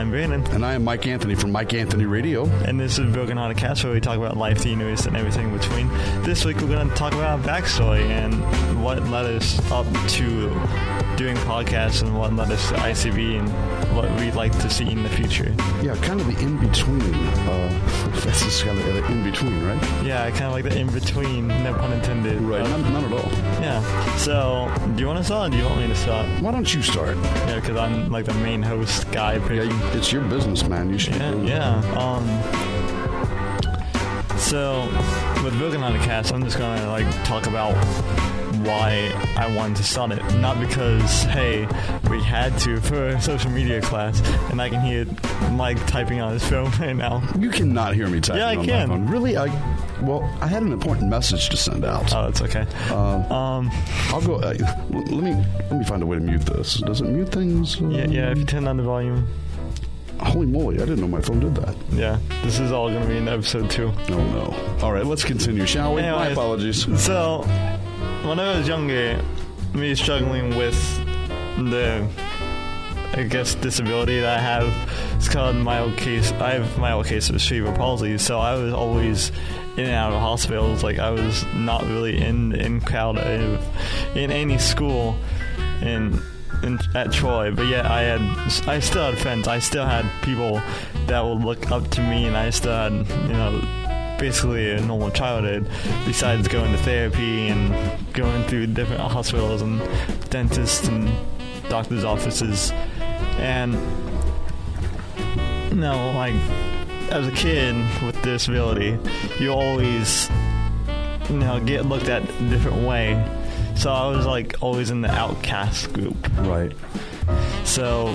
I'm Brandon. And I am Mike Anthony from Mike Anthony Radio. And this is Broken Hearted Cast, where we talk about life, the universe, and everything in between. This week we're going to talk about our backstory and what led us up to doing podcasts and what led us to ICB and what we'd like to see in the future. Yeah, kind of the in-between. That's just kind of the in-between, right? Yeah, kind of like the in-between, no pun intended. Right, not at all. Yeah. So, do you want to start or do you want me to start? Why don't you start? Yeah, because I'm like the main host guy. Yeah, it's your business, man. You should do it. Yeah. So, with Broken Hearted Cast, I'm just going to like talk about why I wanted to start it. Not because, hey, we had to for a social media class, and I can hear Mike typing on his phone right now. You cannot hear me typing on my phone. Really? Well, I had an important message to send out. Oh, it's okay. I'll go. Let me find a way to mute this. Does it mute things? Yeah. If you turn down the volume. Holy moly! I didn't know my phone did that. Yeah, this is all going to be in episode 2. Oh no! All right, let's continue, shall we? Anyways, my apologies. So, when I was younger, me struggling with the, I guess, disability that I have, it's called mild case. I have mild case of cerebral palsy, so I was always in and out of hospitals. Like, I was not really in crowd in any school at Troy, but yet I still had friends. I still had people that would look up to me, and I still had, basically a normal childhood, besides going to therapy and going through different hospitals and dentists and doctor's offices. And like, as a kid with disability, you always get looked at a different way. So I was like always in the outcast group. Right. So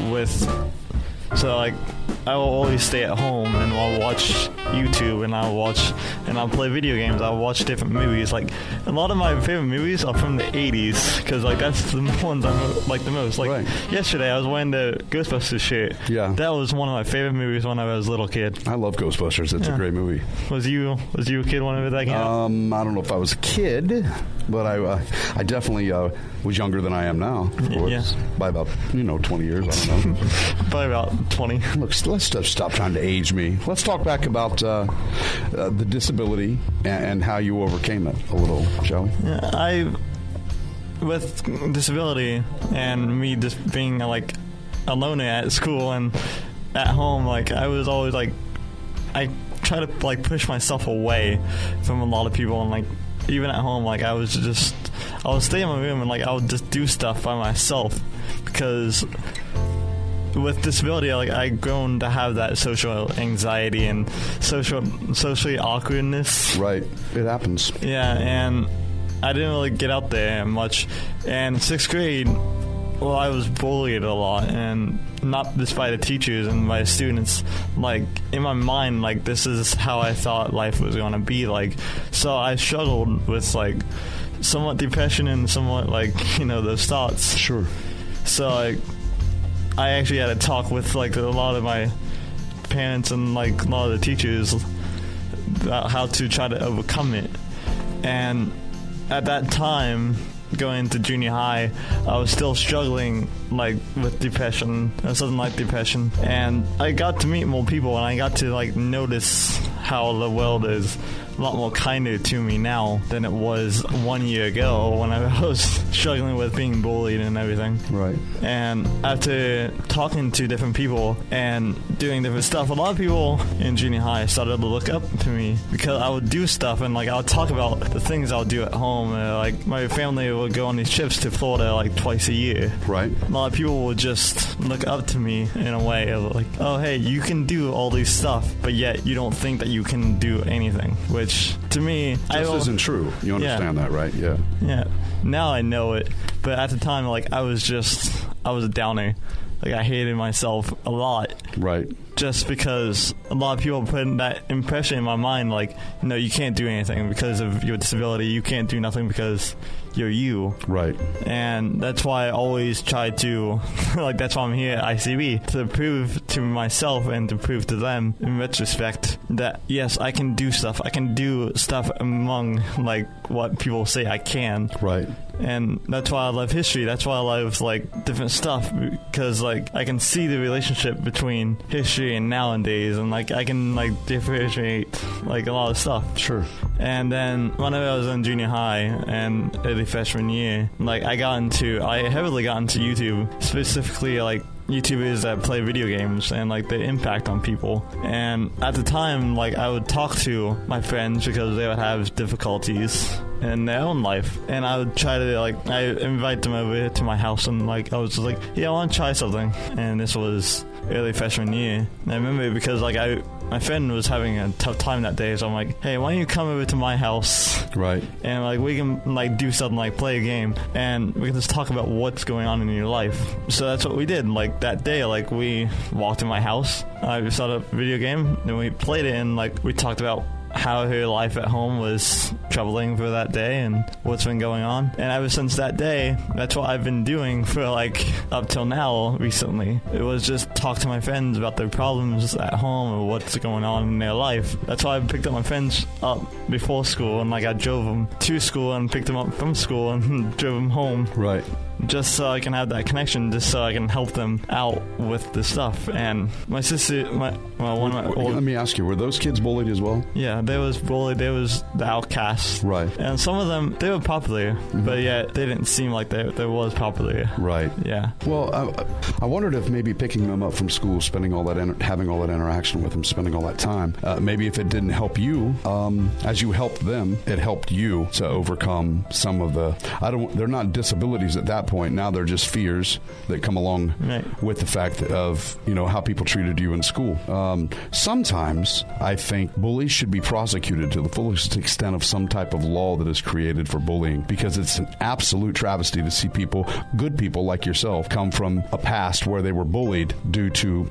I will always stay at home and I'll watch YouTube and I'll play video games. I'll watch different movies. Like, a lot of my favorite movies are from the 80s because like that's the ones I like the most. Like, yesterday I was wearing the Ghostbusters shirt. Yeah. That was one of my favorite movies when I was a little kid. I love Ghostbusters. It's a great movie. Was you a kid whenever that came out? I don't know if I was a kid, but I definitely was younger than I am now. Yeah. By about 20 years. I don't know. Probably about 20. Look, let's stop trying to age me. Let's talk back about the disability and how you overcame it a little, shall we? Yeah, with disability and me just being like a loner at school and at home, like I was always like, I try to like push myself away from a lot of people, and like even at home, like I would stay in my room and like I would just do stuff by myself because with disability, like I've grown to have that social anxiety and socially awkwardness. Right, it happens. Yeah, and I didn't really get out there much. And 6th grade, well, I was bullied a lot, and not just by the teachers and by the students. Like, in my mind, like, this is how I thought life was going to be like. So I struggled with, like, somewhat depression and somewhat, like, those thoughts. Sure. So, like, I actually had a talk with, like, a lot of my parents and, like, a lot of the teachers about how to try to overcome it. And at that time, going into junior high, I was still struggling like with depression or something like depression, and I got to meet more people and I got to like notice how the world is a lot more kinder to me now than it was 1 year ago when I was struggling with being bullied and everything. Right. And after talking to different people and doing different stuff, a lot of people in junior high started to look up to me because I would do stuff and like I would talk about the things I would do at home. Like my family would go on these trips to Florida like twice a year. Right. A lot of people would just look up to me in a way of like, oh hey, you can do all these stuff, but yet you don't think that you can do anything, which to me just isn't true. You understand that, right? Yeah. Yeah. Now I know it, but at the time, like I was a downer. Like I hated myself a lot. Right. just because a lot of people put that impression in my mind, like, no, you can't do anything because of your disability. You can't do nothing because you're you. Right. And that's why I always try to, like, that's why I'm here at ICB, to prove to myself and to prove to them, in retrospect, that, yes, I can do stuff. I can do stuff among, like, what people say I can. Right. And that's why I love history. That's why I love, like, different stuff, because, like, I can see the relationship between history and nowadays, and, like, I can, like, differentiate, like, a lot of stuff. Sure. And then whenever I was in junior high and early freshman year, like, I heavily got into YouTube, specifically, like, YouTubers that play video games and, like, their impact on people. And at the time, like, I would talk to my friends because they would have difficulties in their own life, and I would try to, like, I invite them over to my house, and, like, I was just like, yeah, I want to try something. And this was early freshman year. And I remember because, like, my friend was having a tough time that day, so I'm like, hey, why don't you come over to my house? Right. And, like, we can, like, do something, like, play a game, and we can just talk about what's going on in your life. So that's what we did. Like, that day, like, we walked in my house, I started a video game, then we played it, and, like, we talked about how her life at home was troubling for that day and what's been going on. And ever since that day, that's what I've been doing for, like, up till now recently. It was just talk to my friends about their problems at home or what's going on in their life. That's why I picked up my friends up before school, and, like, I drove them to school and picked them up from school and drove them home. Right. Just so I can have that connection, just so I can help them out with the stuff. And my sister, Let me ask you, were those kids bullied as well? Yeah, they was bullied. They was the outcasts. Right. And some of them, they were popular, but yet they didn't seem like they was popular. Right. Yeah. Well, I wondered if maybe picking them up from school, spending all that, having all that interaction with them, spending all that time, maybe if it didn't help you, as you helped them, it helped you to overcome some of the, they're not disabilities at that point. Now they're just fears that come along with the fact of, you know, how people treated you in school. Sometimes I think bullies should be prosecuted to the fullest extent of some type of law that is created for bullying, because it's an absolute travesty to see people, good people like yourself, come from a past where they were bullied due to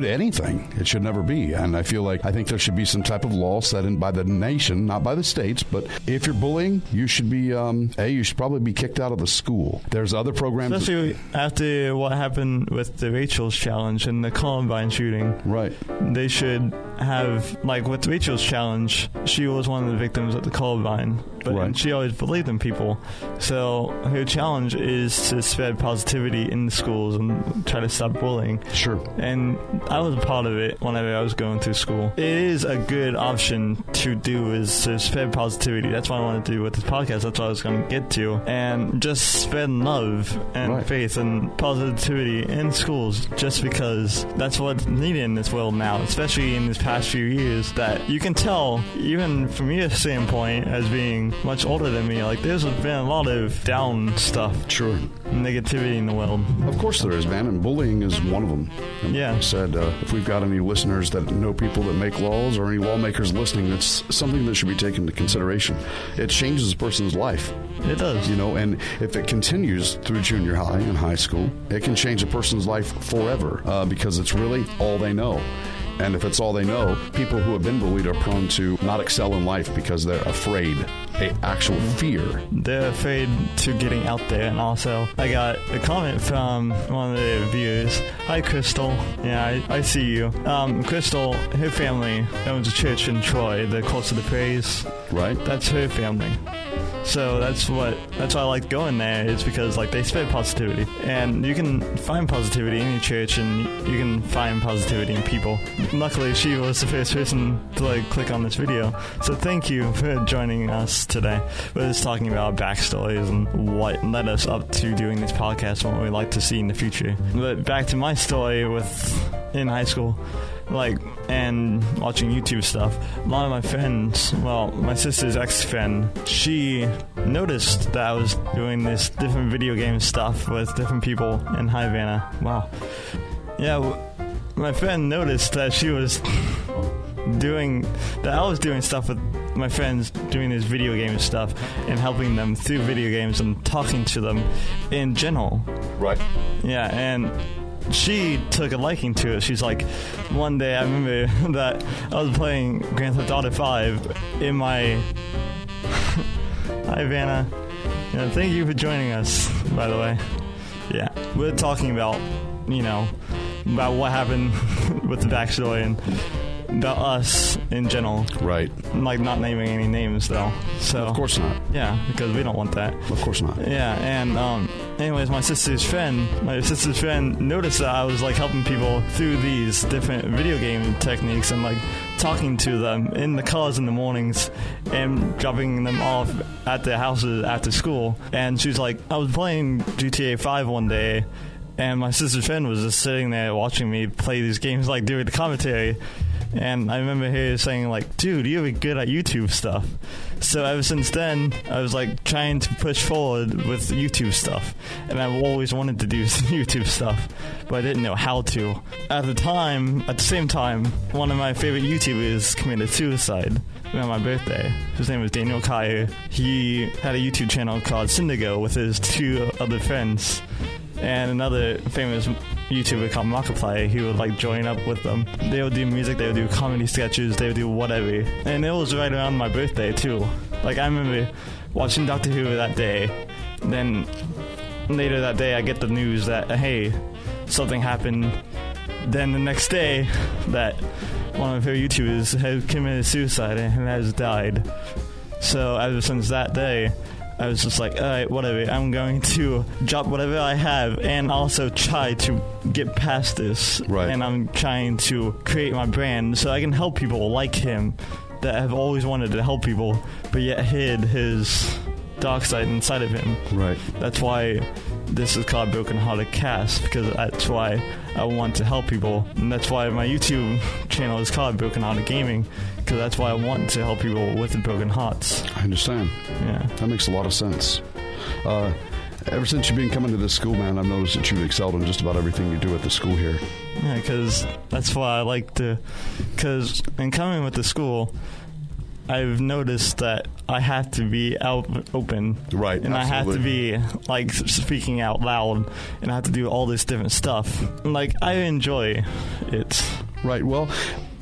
anything. It should never be. And I think there should be some type of law set in by the nation, not by the states, but if you're bullying, you should be, you should probably be kicked out of the school. There's other programs. Especially after what happened with the Rachel's Challenge and the Columbine shooting. Right. They should have, like, with Rachel's Challenge, she was one of the victims of the Columbine, but she always believed in people. So her challenge is to spread positivity in the schools and try to stop bullying. Sure. And I was a part of it whenever I was going through school. It is a good option to do, is to spread positivity. That's what I wanted to do with this podcast. That's what I was going to get to. And just spread love and faith and positivity in schools, just because that's what's needed in this world now, especially in this past few years, that you can tell, even from your standpoint as being much older than me, like, there's been a lot of down stuff. Sure. Negativity in the world. Of course there is, man, and bullying is one of them. And yeah. Like I said, if we've got any listeners that know people that make laws or any lawmakers listening, it's something that should be taken into consideration. It changes a person's life. It does. You know, and if it continues through junior high and high school, it can change a person's life forever, because it's really all they know. And if it's all they know, people who have been bullied are prone to not excel in life because they're afraid, actual fear. They're afraid to getting out there. And also, I got a comment from one of the viewers. Hi, Crystal. Yeah, I see you. Crystal, her family owns a church in Troy, the Courts of the Praise. Right. That's her family. So that's why I like going there, is because, like, they spread positivity, and you can find positivity in your church, and you can find positivity in people. Luckily, she was the first person to, like, click on this video. So thank you for joining us today. We're just talking about backstories and what led us up to doing this podcast and what we'd like to see in the future. But back to my story in high school. Like, and watching YouTube stuff, a lot of my friends, well, my sister's ex-friend, she noticed that I was doing this different video game stuff with different people in Havana. Wow. Yeah, my friend noticed that I was doing stuff with my friends, doing this video game stuff and helping them through video games and talking to them in general. Right. Yeah, and she took a liking to it. She's like, one day I remember that I was playing Grand Theft Auto 5 in my... Hi, Vanna. Yeah, thank you for joining us, by the way. Yeah, we're talking about, about what happened with the backstory and about us in general. Right. Like, not naming any names, though. So Of course not. Yeah, because we don't want that. Of course not. Yeah, and anyways, my sister's friend noticed that I was like helping people through these different video game techniques and like talking to them in the cars in the mornings and dropping them off at their houses after school. And she was like, I was playing GTA 5 one day, and my sister's friend was just sitting there watching me play these games, like doing the commentary. And I remember her saying, like, dude, you're good at YouTube stuff. So ever since then, I was, like, trying to push forward with YouTube stuff. And I've always wanted to do YouTube stuff, but I didn't know how to. At the same time, one of my favorite YouTubers committed suicide around my birthday. His name was Daniel Kaya. He had a YouTube channel called Syndigo with his 2 other friends. And another famous YouTuber called Markiplier, he would like join up with them. They would do music, they would do comedy sketches, they would do whatever. And it was right around my birthday too. Like, I remember watching Doctor Who that day. Then later that day I get the news that, hey, something happened. Then the next day that one of her YouTubers had committed suicide and has died. So ever since that day, I was just like, alright, whatever, I'm going to drop whatever I have and also try to get past this. Right. And I'm trying to create my brand so I can help people like him that have always wanted to help people, but yet hid his dark side inside of him. Right. That's why this is called Broken Hearted Cast, because that's why I want to help people. And that's why my YouTube channel is called Broken Hearted Gaming, because that's why I want to help people with the broken hearts. I understand. Yeah. That makes a lot of sense. Ever since you've been coming to this school, man, I've noticed that you've excelled in just about everything you do at the school here. Yeah, because that's why I like to... Because in coming with the school, I've noticed that I have to be open. Right, and absolutely. I have to be, like, speaking out loud, and I have to do all this different stuff. Like, I enjoy it. Right, well,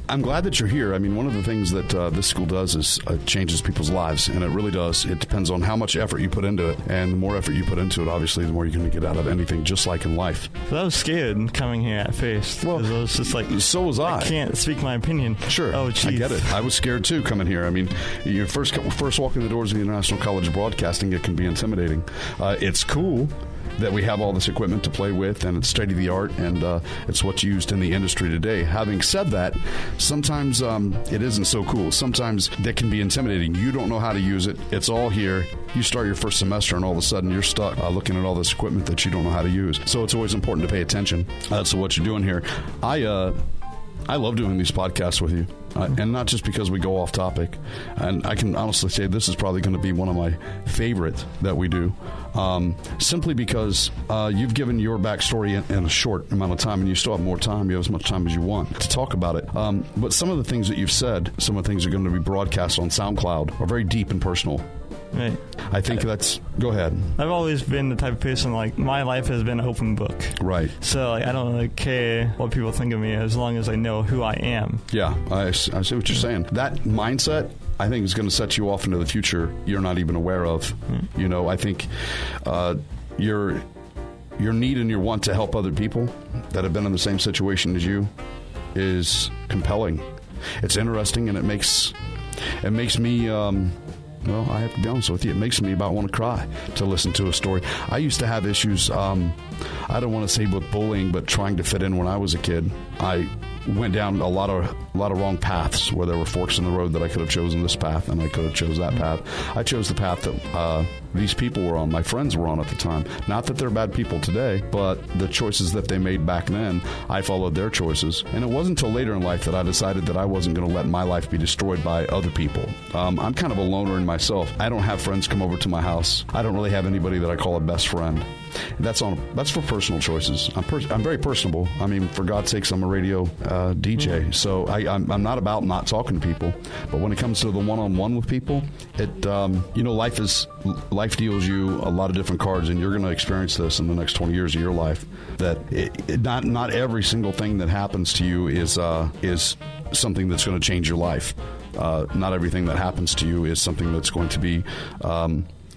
I'm glad that you're here. I mean, one of the things that this school does is changes people's lives, and it really does. It depends on how much effort you put into it, and the more effort you put into it, obviously, the more you're going to get out of anything, just like in life. So I was scared coming here at first. Well, I was just like... So was I. I can't speak my opinion. Sure. Oh, geez. I get it. I was scared, too, coming here. I mean, you first walk in the doors of the International College of Broadcasting, it can be intimidating. It's cool that we have all this equipment to play with, and it's state-of-the-art, and it's what's used in the industry today. Having said that, sometimes it isn't so cool. Sometimes that can be intimidating. You don't know how to use it. It's all here. You start your first semester, and all of a sudden you're stuck looking at all this equipment that you don't know how to use. So it's always important to pay attention to what you're doing here. I love doing these podcasts with you, and not just because we go off topic. And I can honestly say this is probably going to be one of my favorite that we do, simply because you've given your backstory in a short amount of time, and you still have more time. You have as much time as you want to talk about it. But some of the things that you've said, some of the things that are going to be broadcast on SoundCloud, are very deep and personal. Right. I think that's... Go ahead. I've always been the type of person, like, my life has been an open book. Right. So, like, I don't really care what people think of me as long as I know who I am. Yeah, I see what you're saying. That mindset, I think, is going to set you off into the future you're not even aware of. You know, I think your need and your want to help other people that have been in the same situation as you is compelling. It's interesting, and it makes me... well, I have to be honest with you. It makes me about want to cry to listen to a story. I used to have issues, I don't want to say with bullying, but trying to fit in when I was a kid. I went down a lot of wrong paths where there were forks in the road that I could have chosen this path and I could have chose that path. I chose the path that these people were on, my friends were on at the time. Not that they're bad people today, but the choices that they made back then, I followed their choices. And it wasn't until later in life that I decided that I wasn't going to let my life be destroyed by other people. I'm kind of a loner in my myself. I don't have friends come over to my house. I don't really have anybody that I call a best friend. That's for personal choices. I'm very personable. I mean, for God's sakes, I'm a radio DJ, so I'm not about not talking to people. But when it comes to the one-on-one with people, life deals you a lot of different cards, and you're going to experience this in the next 20 years of your life. That not every single thing that happens to you is something that's going to change your life. Not everything that happens to you is something that's going to be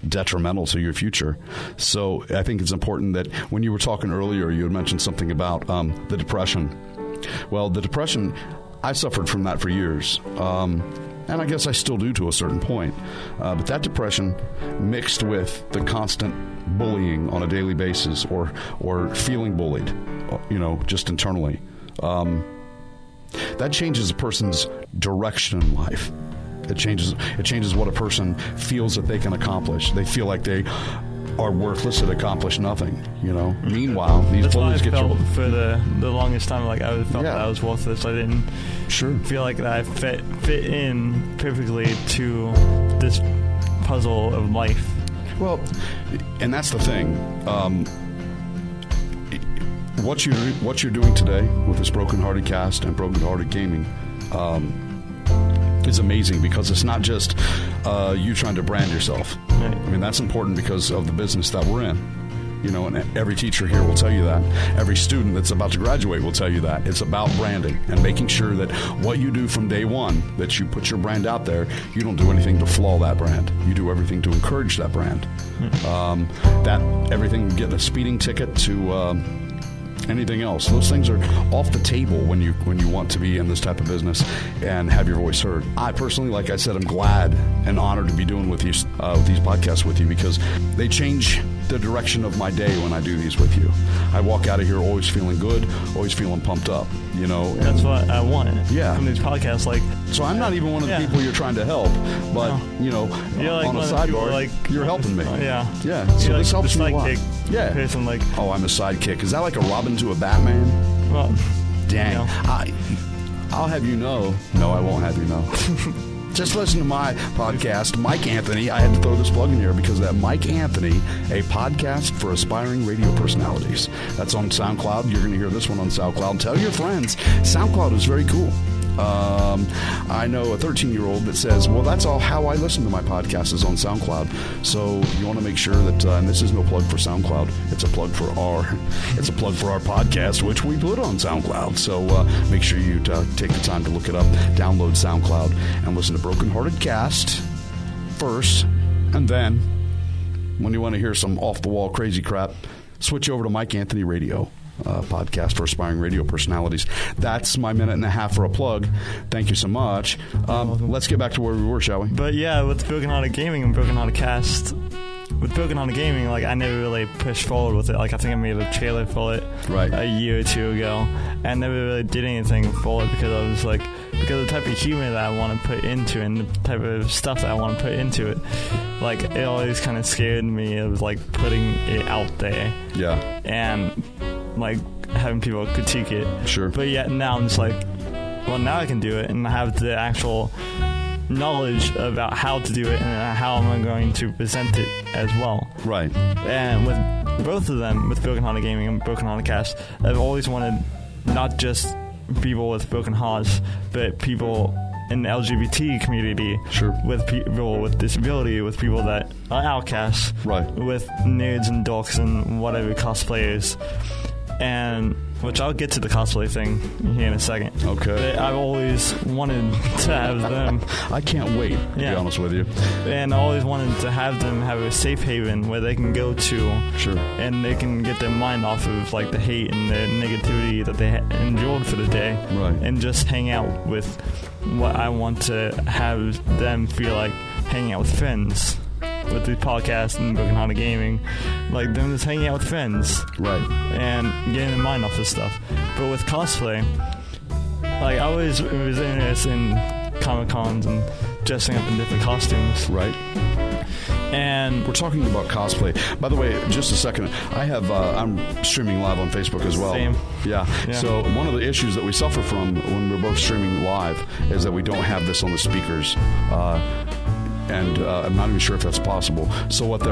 detrimental to your future. So I think it's important that when you were talking earlier, you had mentioned something about the depression. Well, the depression, I suffered from that for years. And I guess I still do to a certain point. But that depression mixed with the constant bullying on a daily basis or feeling bullied, just internally, that changes a person's direction in life. It changes what a person feels that they can accomplish. They feel like they are worthless and accomplish nothing, Meanwhile, these bullies get you. For the longest time, like I felt that I was worthless. I didn't feel like that I fit in perfectly to this puzzle of life. Well, and that's the thing. What you're doing today with this Broken Hearted Cast and Broken Hearted Gaming is amazing, because it's not just you trying to brand yourself. Right. I mean, that's important because of the business that we're in. And every teacher here will tell you that. Every student that's about to graduate will tell you that. It's about branding and making sure that what you do from day one, that you put your brand out there, you don't do anything to flaw that brand. You do everything to encourage that brand. That everything, getting a speeding ticket to anything else, those things are off the table when you want to be in this type of business and have your voice heard. I personally, like I said, I'm glad and honored to be doing with these podcasts with you, because they change the direction of my day when I do these with you. I walk out of here always feeling good, always feeling pumped up, That's what I wanted from these podcasts. So I'm not even one of the people you're trying to help, but, you're like on a sidebar, you're helping me. Yeah. So this helps me a lot. Person, oh, I'm a sidekick. Is that like a Robin to a Batman? Well, dang. I'll have you know. No, I won't have you know. Just listen to my podcast, Mike Anthony. I had to throw this plug in here because that Mike Anthony, a podcast for aspiring radio personalities. That's on SoundCloud. You're going to hear this one on SoundCloud. Tell your friends. SoundCloud is very cool. I know a 13-year-old that says, well, that's all how I listen to my podcast is on SoundCloud. So you want to make sure that, and this is no plug for SoundCloud, it's a plug for our podcast, which we put on SoundCloud. So make sure you take the time to look it up, download SoundCloud, and listen to Broken Hearted Cast first, and then when you want to hear some off-the-wall crazy crap, switch over to Mike Anthony Radio. Podcast for aspiring radio personalities. That's my minute and a half for a plug. Thank you so much. Let's get back to where we were, shall we? But yeah, with Broken Hearted Gaming and Broken Hearted Cast, with Broken Hearted Gaming, I never really pushed forward with it. I think I made a trailer for it a year or two ago, and never really did anything for it because I was because of the type of humor that I want to put into it and the type of stuff that I want to put into it. It always kind of scared me of putting it out there. Yeah. And having people critique it. Sure. But yet now I'm just now I can do it, and I have the actual knowledge about how to do it and how am I going to present it as well. Right. And with both of them, with Broken Hearted Gaming and Broken Hearted Cast, I've always wanted not just people with broken hearts, but people in the LGBT community, sure, with people with disability, with people that are outcasts, right, with nerds and dorks and whatever cosplayers. And which I'll get to the cosplay thing here in a second. Okay. But I've always wanted to have them. I can't wait, to be honest with you. And I always wanted to have them have a safe haven where they can go to. Sure. And they can get their mind off of the hate and the negativity that they endured for the day. Right. And just hang out with what I want to have them feel like hanging out with friends. With the podcast and Broken Hearted Gaming, them just hanging out with friends, right, and getting their mind off this stuff. But with cosplay, I always was interested in Comic-Cons and dressing up in different costumes, right. And we're talking about cosplay. By the way, just a second, I'm streaming live on Facebook as well. Same. Yeah. So one of the issues that we suffer from when we're both streaming live is that we don't have this on the speakers. and I'm not even sure if that's possible. So what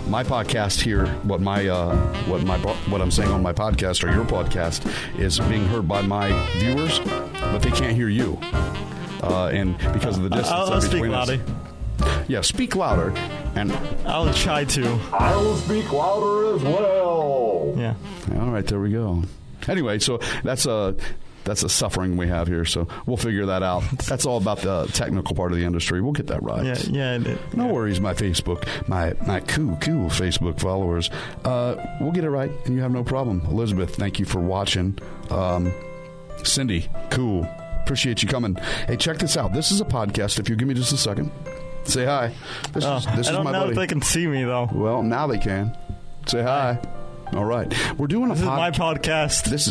my podcast here, what I'm saying on my podcast or your podcast is being heard by my viewers, but they can't hear you, and because of the distance I'll speak between us. louder. Yeah, speak louder, and I'll try to. I will speak louder as well. Yeah. All right, there we go. Anyway, so that's a suffering we have here, so we'll figure that out. That's all about the technical part of the industry. We'll get that right. Yeah. No worries, my Facebook, my cool Facebook followers. We'll get it right, and you have no problem. Elizabeth, thank you for watching. Cindy, cool. Appreciate you coming. Hey, check this out. This is a podcast. If you give me just a second, say hi. This is my buddy. I don't know if they can see me though. Well, now they can. Say hi. All right, we're doing This is my podcast. This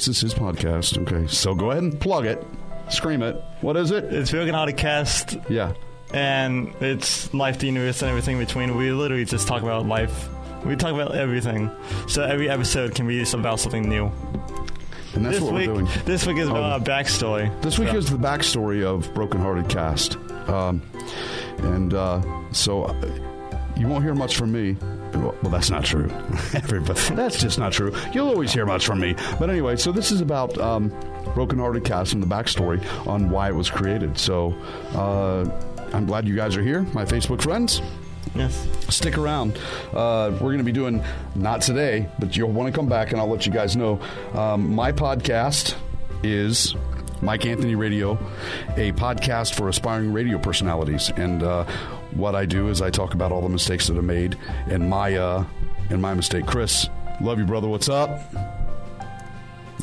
is his podcast. Okay, so go ahead and plug it, scream it. What is it? It's Broken Hearted Cast. Yeah, and it's life, the universe, and everything in between. We literally just talk about life. We talk about everything. So every episode can be about something new. And that's what we're doing. This week is about a backstory. This week is the backstory of Broken Hearted Cast, so you won't hear much from me. Well, that's not true. Everybody, that's just not true. You'll always hear much from me. But anyway, so this is about Broken Hearted Cast and the backstory on why it was created. So I'm glad you guys are here, my Facebook friends. Yes. Stick around. We're going to be doing, not today, but you'll want to come back and I'll let you guys know. My podcast is Mike Anthony Radio, a podcast for aspiring radio personalities. And what I do is I talk about all the mistakes that I made and my mistake. Chris, love you, brother. What's up?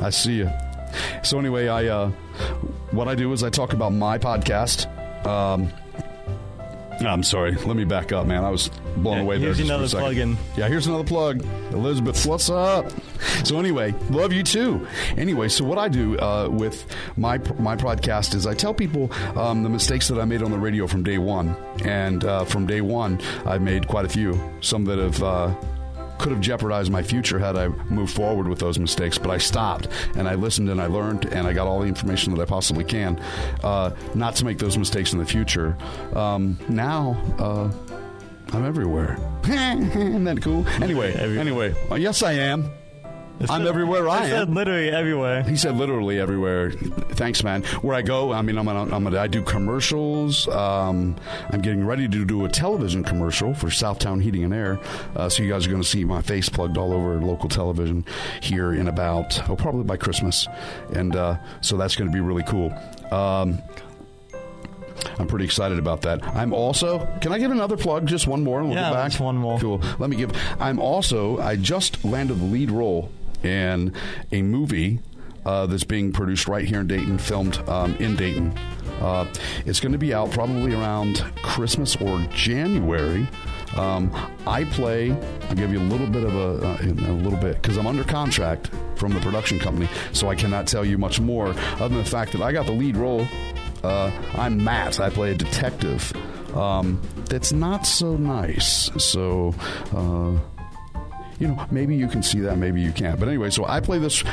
I see you. So anyway, what I do is I talk about my podcast. I'm sorry. Let me back up, man. I was blown away there. Here's another plug-in. Yeah, here's another plug. Elizabeth, what's up? So anyway, love you too. Anyway, so what I do with my podcast is I tell people the mistakes that I made on the radio from day one. And from day one, I've made quite a few. Some that could have jeopardized my future had I moved forward with those mistakes, but I stopped and I listened and I learned and I got all the information that I possibly can not to make those mistakes in the future. Now I'm everywhere. Isn't that cool? Anyway, yes I am. I'm everywhere I am. He said literally everywhere. He said literally everywhere. Thanks, man. Where I go, I mean, I do commercials. I'm getting ready to do a television commercial for Southtown Heating and Air. So you guys are going to see my face plugged all over local television here in about, probably by Christmas. And so that's going to be really cool. I'm pretty excited about that. I'm also, can I give another plug? Just one more and we'll get back? Just one more. Cool. I just landed the lead role in a movie that's being produced right here in Dayton, filmed in Dayton. It's going to be out probably around Christmas or January. I'll give you a little bit of because I'm under contract from the production company, so I cannot tell you much more other than the fact that I got the lead role. I'm Matt. I play a detective. That's not so nice. So, maybe you can see that, maybe you can't. But anyway, so I play this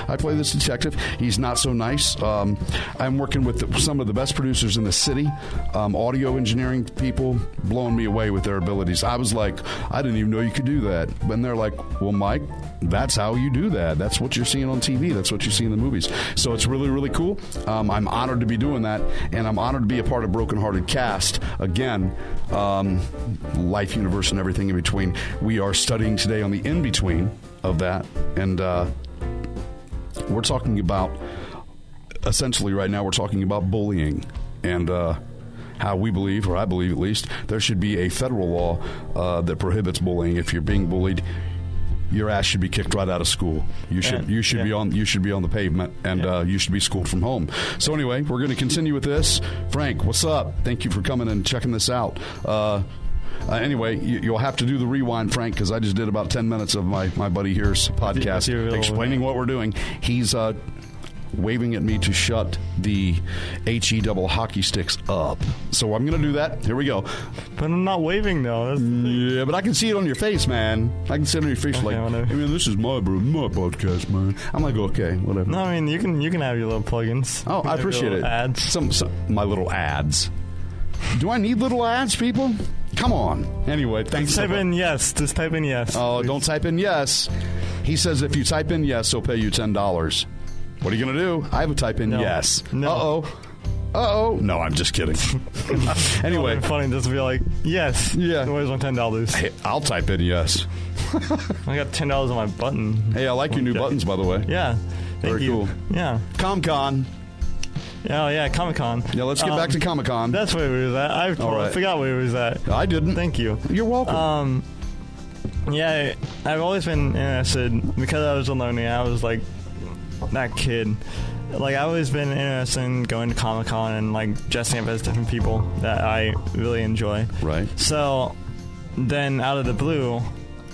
detective. He's not so nice. I'm working with some of the best producers in the city, audio engineering people, blowing me away with their abilities. I was like, I didn't even know you could do that. And they're like, well, Mike, that's how you do that. That's what you're seeing on TV. That's what you see in the movies. So it's really, really cool. I'm honored to be doing that, and I'm honored to be a part of Broken Hearted Cast. Again, life, universe, and everything in between. We are studying today on the in-between of that, and we're talking about, essentially right now, we're talking about bullying, and how we believe, or I believe at least, there should be a federal law that prohibits bullying. If you're being bullied, your ass should be kicked right out of school. You should be on the pavement, and you should be schooled from home. So anyway, we're going to continue with this. Frank, what's up? Thank you for coming and checking this out. Anyway, you'll have to do the rewind, Frank, because I just did about 10 minutes of my buddy here's podcast explaining what we're doing. He's waving at me to shut the HE double hockey sticks up. So I'm going to do that. Here we go. But I'm not waving, though. Yeah, but I can see it on your face, man. I can see it on your face. Okay, whatever. I mean, this is my podcast, man. I'm like, okay, whatever. No, I mean, you can have your little plugins. Oh, I appreciate it. Ads. Some my little ads. Do I need little ads, people? Come on. Anyway, thanks. Type in yes. Just type in yes. Oh, please. don't type in yes. He says if you type in yes, he'll pay you $10. What are you going to do? I would type in No. yes. No. Uh-oh. No, I'm just kidding. Anyway. It's funny just to be like, yes. Yeah. Where's my $10? Hey, I'll type in yes. I got $10 on my button. Hey, I like your new buttons, by the way. Yeah. Thank Very you. cool. Yeah. Comic-Con. Oh, yeah, Comic-Con. Yeah, let's get back to Comic-Con. That's where we was at. I totally right. forgot where we was at. I didn't. Thank you. You're welcome. Yeah, I've always been interested because I was a loner. I was like that kid. Like I've always been interested in going to Comic-Con and like dressing up as different people that I really enjoy. Right. So then, out of the blue,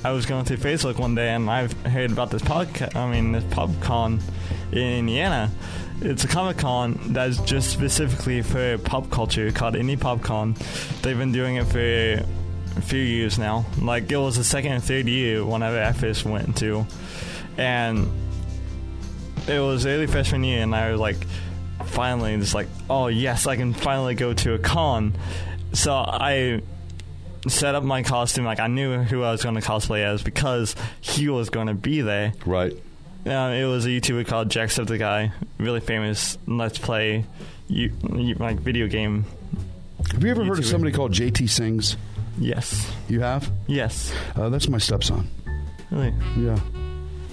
I was going through Facebook one day and I've heard about this podcast. I mean, this PopCon in Indiana. It's a Comic-Con that's just specifically for pop culture called Indie PopCon. They've been doing it for a few years now. Like, it was the second and third year whenever I first went to. And it was early freshman year, and I was like, finally, just like, oh, yes, I can finally go to a con. So I set up my costume. Like, I knew who I was going to cosplay as because he was going to be there. Right. It was a YouTuber called Jacksepticeye, really famous Let's Play like video game. Have you ever heard of YouTuber. somebody called JT Sings? Yes. You have? Yes. That's my stepson. Really? Yeah.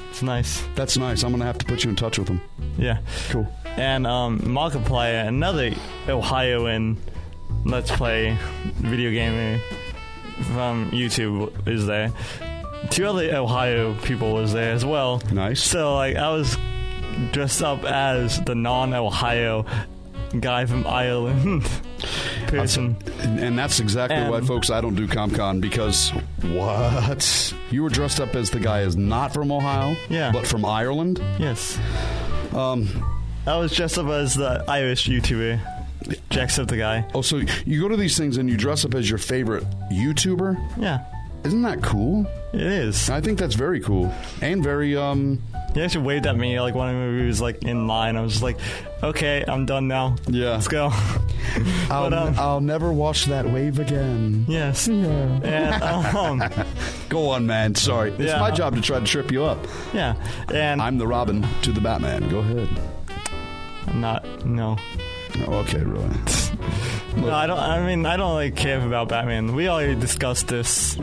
It's nice. That's nice. I'm going to have to put you in touch with him. Yeah. Cool. And Markiplier, another Ohioan Let's Play video gamer from YouTube, is there. 2 other Ohio people was there as well. Nice. So like I was dressed up as the non-Ohio guy from Ireland person. And that's exactly why, folks, I don't do ComCon, because what? You were dressed up as the guy is not from Ohio? Yeah. But from Ireland? Yes. I was dressed up as the Irish YouTuber, Jacksepticeye. Oh, so you go to these things and you dress up as your favorite YouTuber? Yeah, Isn't that cool? it is. I think that's very cool. And very, He actually waved at me like when we was like in line. I was just like, okay, I'm done now. Yeah. Let's go. I'll never watch that wave again. Yes. And Go on, man. Sorry. It's Yeah. my job to try to trip you up. yeah. And I'm the Robin to the Batman. Go ahead. no. Oh, okay, really. No, I don't. I mean, I don't like care about Batman. We already discussed this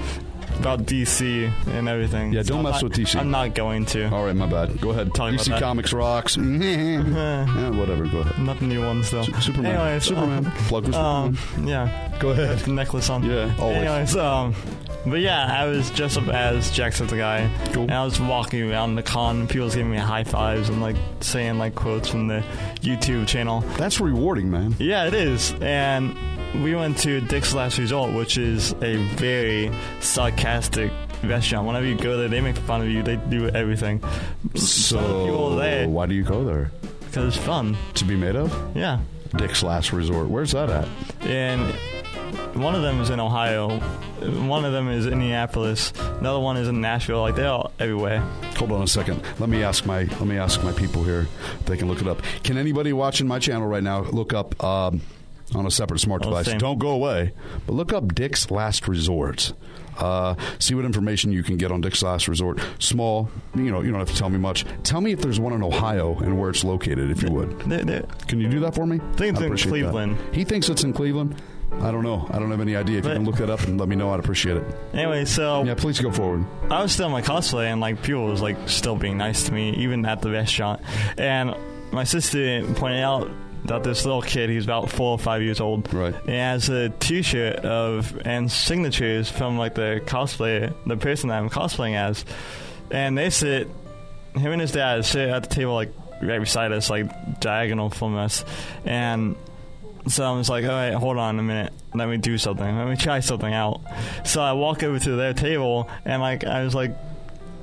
about DC and everything. Yeah, don't mess with DC. I'm not going to. All right, my bad. Go ahead. Talking about DC that. Comics rocks. Yeah, whatever. Go ahead. Not the new ones though. Superman. Anyways, Superman. Plug with Superman. Yeah. Go ahead. The necklace on. Yeah, always. Anyways, but yeah, I was dressed up as Jacksepticeye. Cool. And I was walking around the con, and people was giving me high fives and like saying like quotes from the YouTube channel. That's rewarding, man. Yeah, it is. And we went to Dick's Last Resort, which is a very sarcastic restaurant. Whenever you go there, they make fun of you. They do everything. Some people there why do you go there? because it's fun. To be made of? Yeah. Dick's Last Resort. Where's that at? And one of them is in Ohio. One of them is Indianapolis. Another one is in Nashville. Like, they're all everywhere. Hold on a second. Let me ask my people here if they can look it up. Can anybody watching my channel right now look up on a separate smart device? same. Don't go away, but look up Dick's Last Resort. See what information you can get on Dick's Last Resort. Small, you don't have to tell me much. Tell me if there's one in Ohio and where it's located, if you would. Can you do that for me? I think it's in appreciate Cleveland. that. He thinks it's in Cleveland. I don't know. I don't have any idea. If you can look that up and let me know, I'd appreciate it. Anyway, so Yeah, please go forward. I was still in my cosplay, and like people was like still being nice to me, even at the restaurant. And my sister pointed out that this little kid, he's about 4 or 5 years old, Right. and has a T-shirt and signatures from like the person that I'm cosplaying as, and they sit. Him and his dad sit at the table like right beside us, like diagonal from us, and. So I was like, all right, hold on a minute. Let me do something. Let me try something out. So I walk over to their table, and like I was like,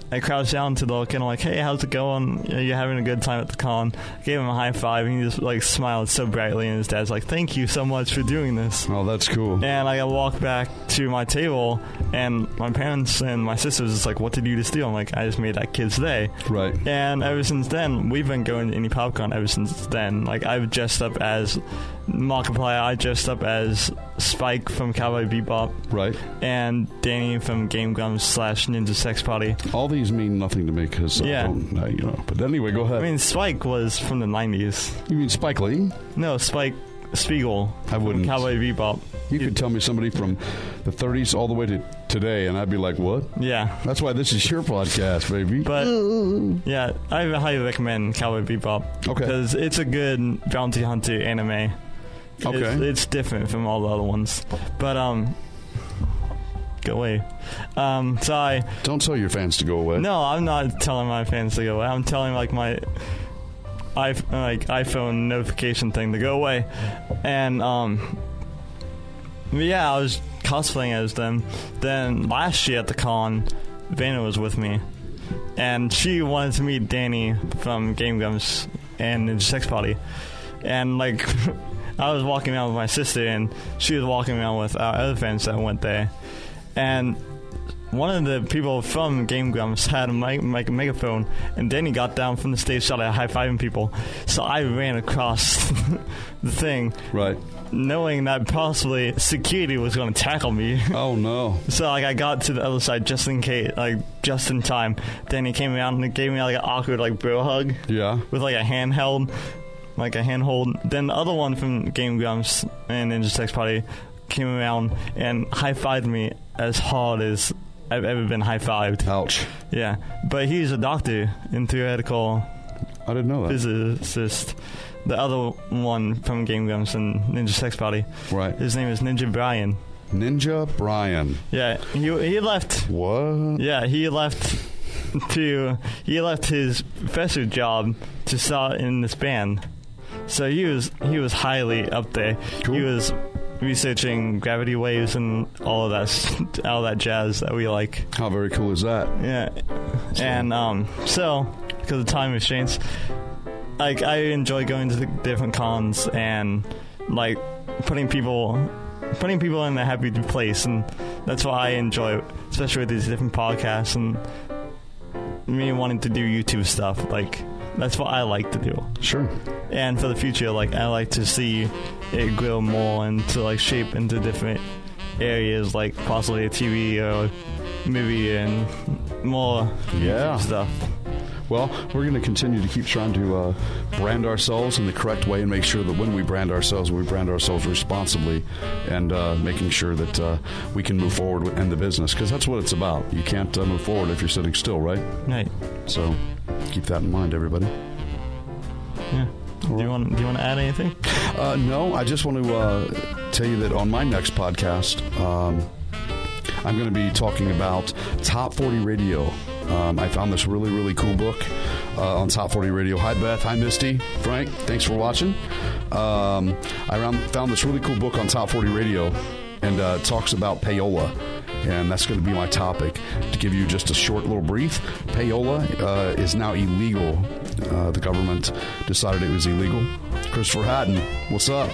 I crouched down to the kid. I'm like, hey, how's it going? Are you having a good time at the con? I gave him a high five, and he just like smiled so brightly. And his dad's like, thank you so much for doing this. Oh, that's cool. And like I walked back to my table, and my parents and my sister was just like, what did you just do? I'm like, I just made that kid's day. Right. And ever since then, we've been going to Indie PopCon ever since then. Like, I've dressed up as Markiplier, I dressed up as Spike from Cowboy Bebop. Right. And Danny from Game Grumps / Ninja Sex Party. All these mean nothing to me because I don't, But anyway, go ahead. I mean, Spike was from the 90s. You mean Spike Lee? No, Spike Spiegel. I wouldn't. From Cowboy Bebop. You could tell me somebody from the 30s all the way to today, and I'd be like, what? Yeah. That's why this is your podcast, baby. But, yeah, I highly recommend Cowboy Bebop. Okay. Because it's a good bounty hunter anime. Okay. It's different from all the other ones. But, go away. Sorry. Don't tell your fans to go away. No, I'm not telling my fans to go away. I'm telling, like, my iPhone notification thing to go away. And, yeah, I was cosplaying as them. Then last year at the con, Vanna was with me, and she wanted to meet Danny from Game Grumps and Ninja Sex Party. And like, I was walking around with my sister, and she was walking around with our other friends that went there. And one of the people from Game Grumps had a megaphone, and Danny got down from the stage, started high-fiving people. So I ran across the thing. Right. Knowing that possibly security was going to tackle me. Oh, no. So, like, I got to the other side just in case, like, just in time. Then he came around and gave me, like, an awkward, like, bro hug. Yeah. With, like, a handhold. Then the other one from Game Grumps and Ninja Sex Party came around and high-fived me as hard as I've ever been high-fived. Ouch. Yeah. But he's a doctor in theoretical I didn't know that. physicist. The other one from Game Grumps and Ninja Sex Party. Right. His name is Ninja Brian. Ninja Brian. Yeah, he left. What? Yeah, he left his professor job to start in this band. So he was highly up there. Cool. He was researching gravity waves and all that jazz that we like. How very cool is that? Yeah. And so because of time restraints, like, I enjoy going to the different cons and, like, putting people in a happy place, and that's what I enjoy, especially with these different podcasts and me wanting to do YouTube stuff. Like, that's what I like to do. Sure. And for the future, like, I like to see it grow more and to, like, shape into different areas, like possibly a TV or movie and more YouTube stuff. Well, we're going to continue to keep trying to brand ourselves in the correct way and make sure that when we brand ourselves responsibly and making sure that we can move forward in the business, because that's what it's about. You can't move forward if you're sitting still, right? Right. So keep that in mind, everybody. Yeah. Do you want to add anything? No, I just want to tell you that on my next podcast, I'm going to be talking about Top 40 Radio. I found this really, really cool book on Top 40 Radio. Hi, Beth. Hi, Misty. Frank, thanks for watching. I found this really cool book on Top 40 Radio, and it talks about payola. And that's going to be my topic. To give you just a short little brief, payola is now illegal. The government decided it was illegal. Christopher Hatton, what's up?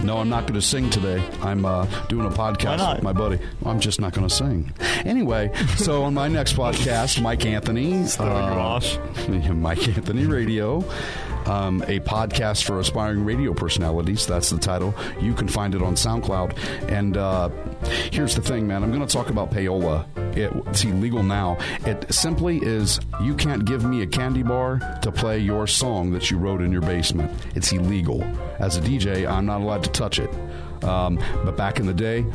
No, I'm not going to sing today. I'm doing a podcast with my buddy. I'm just not going to sing. Anyway, so on my next podcast, Mike Anthony. Mike Anthony Radio. A podcast for aspiring radio personalities. That's the title. You can find it on SoundCloud. And here's the thing, man. I'm going to talk about payola. It's illegal now. It simply is, you can't give me a candy bar to play your song that you wrote in your basement. It's illegal. As a DJ, I'm not allowed to touch it. But back in the day,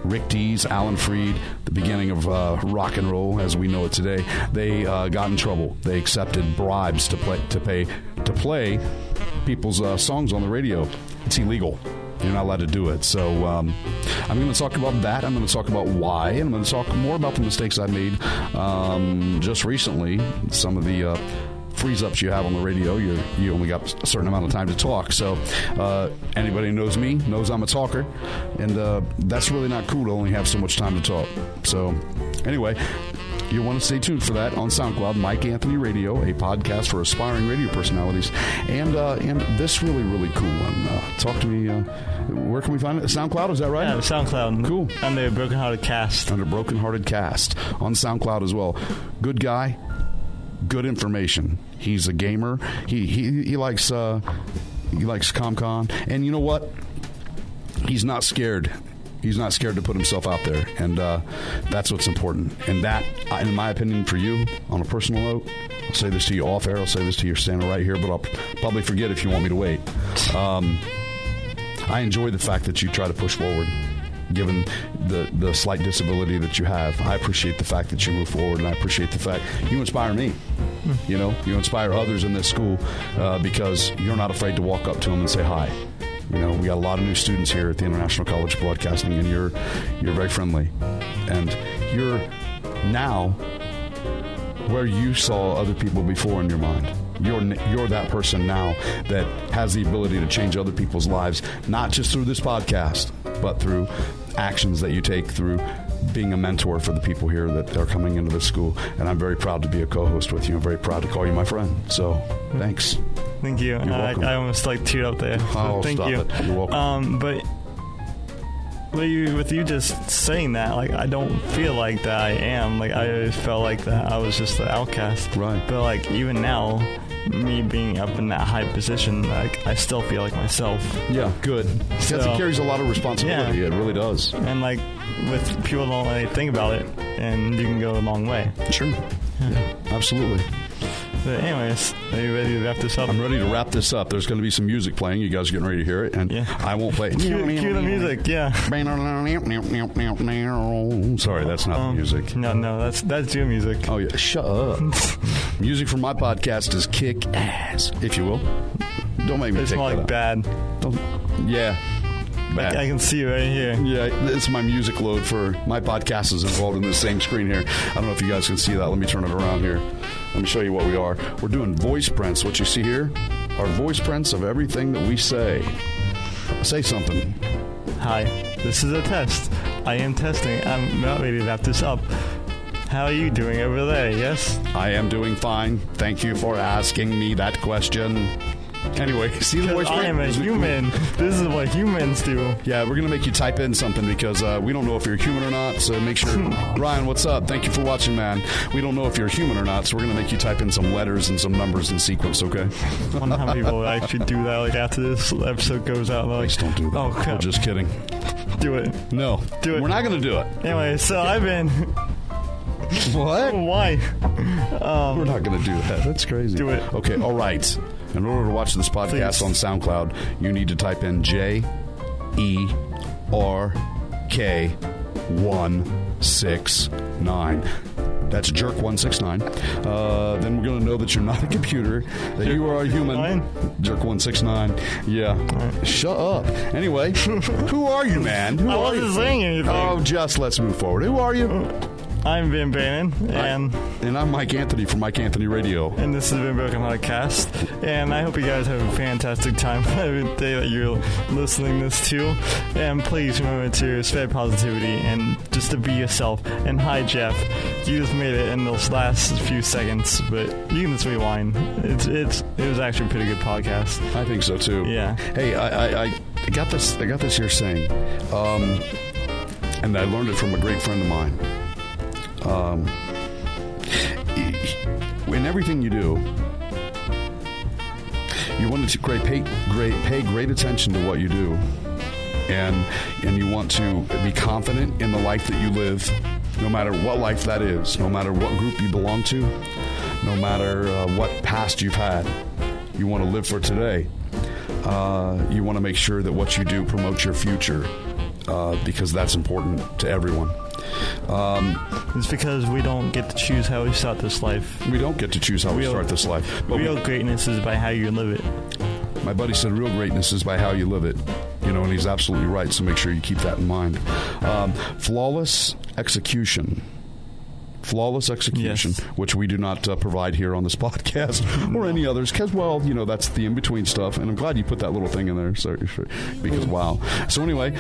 Rick Dees, Alan Freed, the beginning of rock and roll as we know it today, they got in trouble. They accepted bribes to play people's songs on the radio. It's illegal. You're not allowed to do it. So I'm going to talk about that. I'm going to talk about why, and I'm going to talk more about the mistakes I made just recently. Some of the freeze ups you have on the radio, you only got a certain amount of time to talk. So anybody who knows me knows I'm a talker, and that's really not cool to only have so much time to talk. So anyway, you want to stay tuned for that on SoundCloud, Mike Anthony Radio, a podcast for aspiring radio personalities, and this really, really cool one. Talk to me. Where can we find it? SoundCloud, is that right? Yeah, SoundCloud. Cool. Under Broken Hearted Cast. Under Broken Hearted Cast on SoundCloud as well. Good guy. Good information. He's a gamer. He likes He likes ComCon. And you know what? He's not scared. He's not scared to put himself out there, and that's what's important. And that, in my opinion, for you, on a personal note, I'll say this to you off air, I'll say this to you standing right here, but I'll probably forget if you want me to wait. I enjoy the fact that you try to push forward, given the slight disability that you have. I appreciate the fact that you move forward, and I appreciate the fact you inspire me. You know, you inspire others in this school because you're not afraid to walk up to them and say hi. You know, we got a lot of new students here at the International College of Broadcasting, and you're very friendly. And you're now where you saw other people before in your mind. You're that person now that has the ability to change other people's lives, not just through this podcast, but through actions that you take, through being a mentor for the people here that are coming into this school. And I'm very proud to be a co-host with you. I'm very proud to call you my friend. So, thanks. Thank you. You're welcome. I almost teared up there. So thank you. It. You're welcome. But with you just saying that, I don't feel like that I am. I always felt like that I was just the outcast. Right. But even now, me being up in that high position, I still feel like myself. Yeah, good. So, it carries a lot of responsibility. Yeah. It really does. And with people don't think about it, and you can go a long way. Sure. Yeah, absolutely. But anyways, are you ready to wrap this up? I'm ready to wrap this up. There's going to be some music playing. You guys are getting ready to hear it, and I won't play it. Cue the music, yeah. Sorry, that's not the music. No, that's your music. Oh, yeah. Shut up. Music from my podcast is kick ass, if you will. Don't make me it's take more that like up. bad. Yeah. Bad. I can see it right here. Yeah, it's my music load for my podcast is involved in this same screen here. I don't know if you guys can see that. Let me turn it around here. Let me show you what we are. We're doing voice prints. What you see here are voice prints of everything that we say. Say something. Hi, this is a test. I am testing. I'm not ready to wrap this up. How are you doing over there, yes? I am doing fine. Thank you for asking me that question. Anyway, see the voice print? I am a human. This is what humans do. Yeah, we're going to make you type in something because we don't know if you're human or not, so make sure. Ryan, what's up? Thank you for watching, man. We don't know if you're human or not, so we're going to make you type in some letters and some numbers in sequence, okay? I wonder how many people actually do that, after this episode goes out. Please don't do that. Oh, crap. We're just kidding. Do it. No. Do it. We're not going to do it. Anyway, so I've been... What? Why? We're not going to do that. That's crazy. Do it. Okay, all right. In order to watch this podcast on SoundCloud, you need to type in JERK169. That's Jerk169. Then we're going to know that you're not a computer, that you are a human. Jerk169. Yeah. Right. Shut up. Anyway, who are you, man? I wasn't saying anything. Oh, just let's move forward. Who are you? I'm Vin Bannon, and I'm Mike Anthony from Mike Anthony Radio. And this has been Broken Podcast, and I hope you guys have a fantastic time every day that you're listening this to. And please remember to spread positivity and just to be yourself. And hi, Jeff. You just made it in those last few seconds, but you can just rewind. It was actually a pretty good podcast. I think so too. Yeah. Hey, I got this here saying, and I learned it from a great friend of mine. In everything you do, you want to pay great attention to what you do, and you want to be confident in the life that you live, no matter what life that is, no matter what group you belong to, no matter what past you've had. You want to live for today. You want to make sure that what you do promotes your future, because that's important to everyone. It's because we don't get to choose how we start this life. We don't get to choose how we start this life. But real greatness is by how you live it. My buddy said real greatness is by how you live it. And he's absolutely right, so make sure you keep that in mind. Flawless execution. Flawless execution, yes. Which we do not provide here on this podcast or any others, because, that's the in-between stuff, and I'm glad you put that little thing in there, because, wow. So anyway,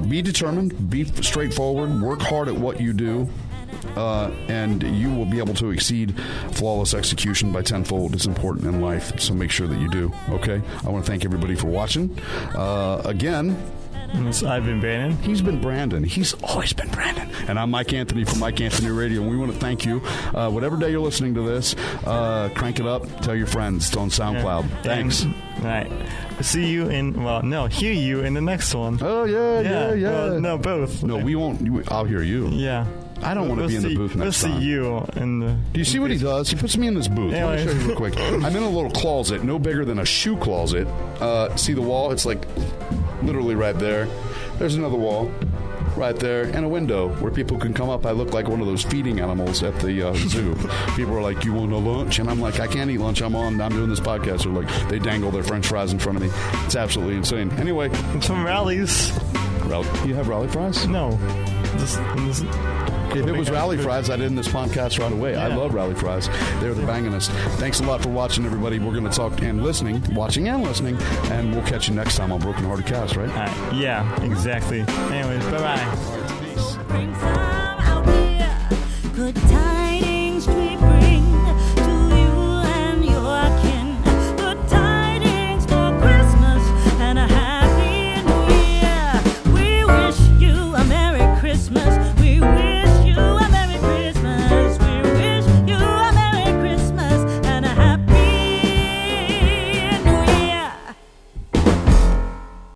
be determined, be straightforward, work hard at what you do, and you will be able to exceed flawless execution by tenfold. It's important in life, so make sure that you do, okay? I want to thank everybody for watching. Again, I've been Brandon. He's been Brandon. He's always been Brandon. And I'm Mike Anthony from Mike Anthony Radio, and we want to thank you. Whatever day you're listening to this, crank it up. Tell your friends. It's on SoundCloud. Yeah. Thanks. All right. See you hear you in the next one. Oh, yeah. Well, no, both. No, we won't. I'll hear you. Yeah. I don't want to be in the booth next time. We'll see you in the... Do you see what he does? He puts me in this booth. Anyway. Let me show you real quick. I'm in a little closet, no bigger than a shoe closet. See the wall? It's like literally right there. There's another wall right there, and a window where people can come up. I look like one of those feeding animals at the zoo. People are like, "You want a lunch?" And I'm like, "I can't eat lunch. I'm doing this podcast." Or like, they dangle their French fries in front of me. It's absolutely insane. Anyway, it's from Rallies. You have rally fries? No. If it was rally fries, I'd end this podcast right away. Yeah. I love rally fries. They're the bangingest. Thanks a lot for watching, everybody. We're going to talk and listening, watching and listening, and we'll catch you next time on Broken Hearted Cast, right? Yeah, exactly. Anyways, bye-bye. All right, peace.